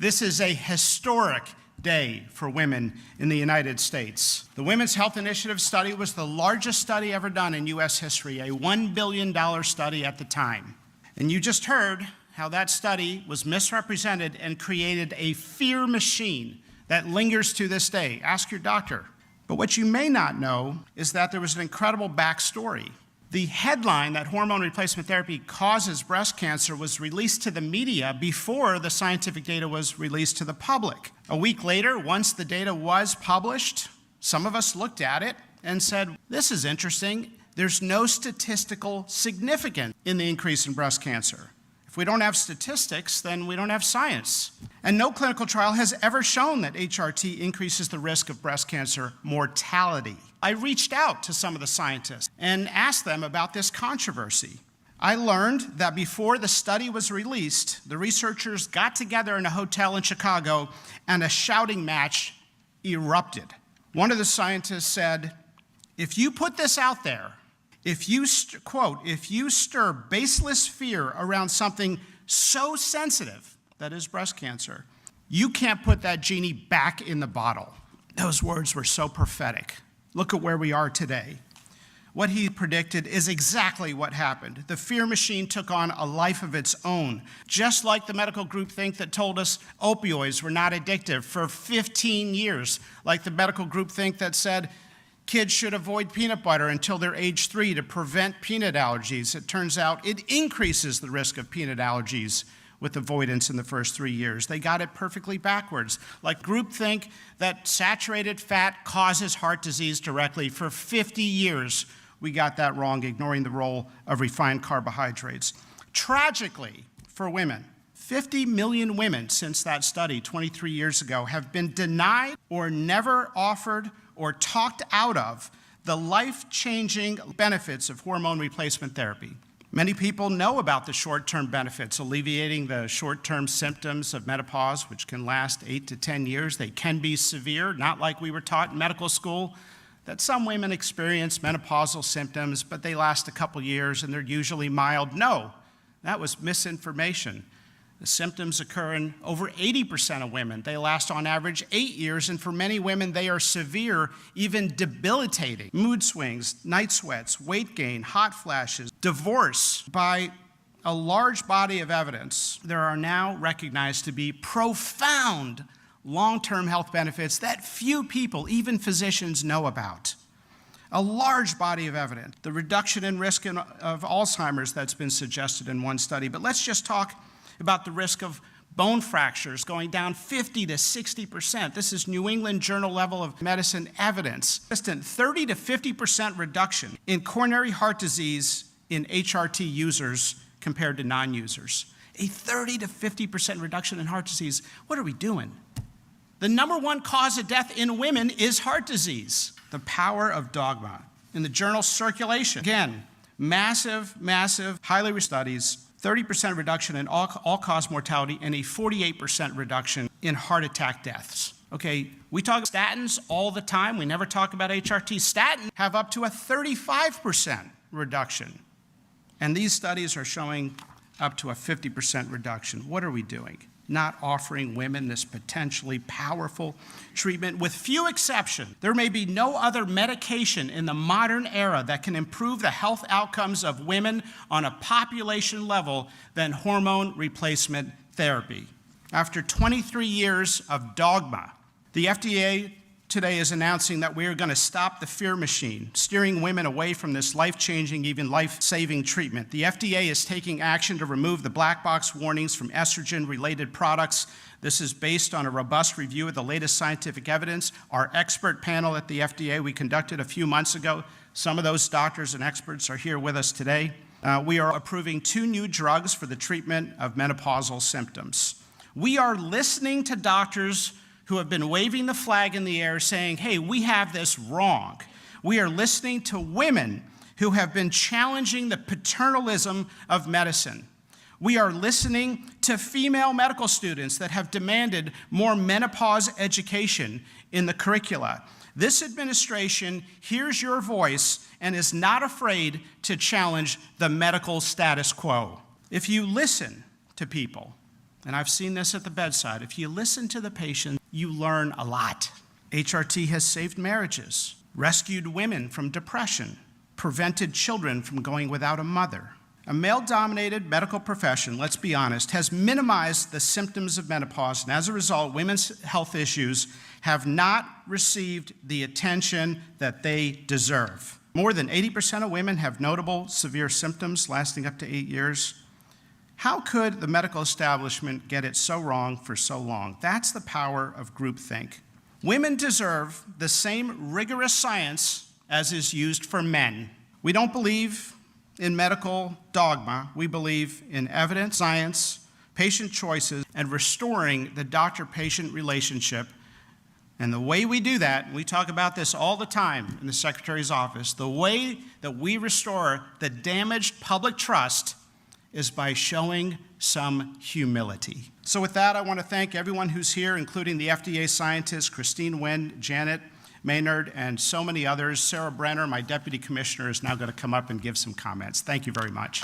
This is a historic day for women in the United States. The Women's Health Initiative study was the largest study ever done in U.S. history, a $1 billion study at the time. And you just heard how that study was misrepresented and created a fear machine that lingers to this day. Ask your doctor. But what you may not know is that there was an incredible backstory. The headline that hormone replacement therapy causes breast cancer was released to the media before the scientific data was released to the public. A week later, once the data was published, some of us looked at it and said, this is interesting. There's no statistical significance in the increase in breast cancer. If we don't have statistics, then we don't have science. And no clinical trial has ever shown that HRT increases the risk of breast cancer mortality. I reached out to some of the scientists and asked them about this controversy. I learned that before the study was released, the researchers got together in a hotel in Chicago and a shouting match erupted. One of the scientists said, if you put this out there, if you, quote, if you stir baseless fear around something so sensitive, that is breast cancer, you can't put that genie back in the bottle. Those words were so prophetic. Look at where we are today. What he predicted is exactly what happened. The fear machine took on a life of its own, just like the medical groupthink that told us opioids were not addictive for 15 years, like the medical groupthink that said kids should avoid peanut butter until they're age 3 to prevent peanut allergies. It turns out it increases the risk of peanut allergies with avoidance in the first 3 years. They got it perfectly backwards. Like groupthink that saturated fat causes heart disease directly. For 50 years, we got that wrong, ignoring the role of refined carbohydrates. Tragically, for women, 50 million women since that study 23 years ago have been denied or never offered or talked out of the life-changing benefits of hormone replacement therapy. Many people know about the short-term benefits, alleviating the short-term symptoms of menopause, which can last 8 to 10 years. They can be severe, not like we were taught in medical school, that some women experience menopausal symptoms, but they last a couple years and they're usually mild. No, that was misinformation. The symptoms occur in over 80% of women. They last on average 8 years, and for many women, they are severe, even debilitating. Mood swings, night sweats, weight gain, hot flashes, divorce. By a large body of evidence, there are now recognized to be profound long-term health benefits that few people, even physicians, know about. A large body of evidence. The reduction in risk of Alzheimer's that's been suggested in one study, but let's just talk about the risk of bone fractures going down 50 to 60%. This is New England Journal level of medicine evidence. 30 to 50% reduction in coronary heart disease in HRT users compared to non-users. A 30 to 50% reduction in heart disease. What are we doing? The number one cause of death in women is heart disease. The power of dogma. In the journal Circulation, again, massive, highly researched studies, 30% reduction in all-cause mortality and a 48% reduction in heart attack deaths. Okay, we talk about statins all the time. We never talk about HRT. Statins have up to a 35% reduction. And these studies are showing up to a 50% reduction. What are we doing? Not offering women this potentially powerful treatment. With few exceptions, there may be no other medication in the modern era that can improve the health outcomes of women on a population level than hormone replacement therapy. After 23 years of dogma, the FDA today is announcing that we are going to stop the fear machine, steering women away from this life-changing, even life-saving treatment. The FDA is taking action to remove the black box warnings from estrogen-related products. This is based on a robust review of the latest scientific evidence. Our expert panel at the FDA we conducted a few months ago, some of those doctors and experts are here with us today. We are approving 2 new drugs for the treatment of menopausal symptoms. We are listening to doctors who have been waving the flag in the air saying, hey, we have this wrong. We are listening to women who have been challenging the paternalism of medicine. We are listening to female medical students that have demanded more menopause education in the curricula. This administration hears your voice and is not afraid to challenge the medical status quo. If you listen to people and I've seen this at the bedside, if you listen to the patient, you learn a lot. HRT has saved marriages, rescued women from depression, prevented children from going without a mother. A male-dominated medical profession, let's be honest, has minimized the symptoms of menopause, and as a result, women's health issues have not received the attention that they deserve. More than 80% of women have notable severe symptoms lasting up to 8 years. How could the medical establishment get it so wrong for so long? That's the power of groupthink. Women deserve the same rigorous science as is used for men. We don't believe in medical dogma. We believe in evidence, science, patient choices, and restoring the doctor-patient relationship. And the way we do that, and we talk about this all the time in the Secretary's office, the way that we restore the damaged public trust is by showing some humility. So with that, I want to thank everyone who's here, including the FDA scientists, Christine Wynn, Janet Maynard, and so many others. Sarah Brenner, my Deputy Commissioner, is now going to come up and give some comments. Thank you very much.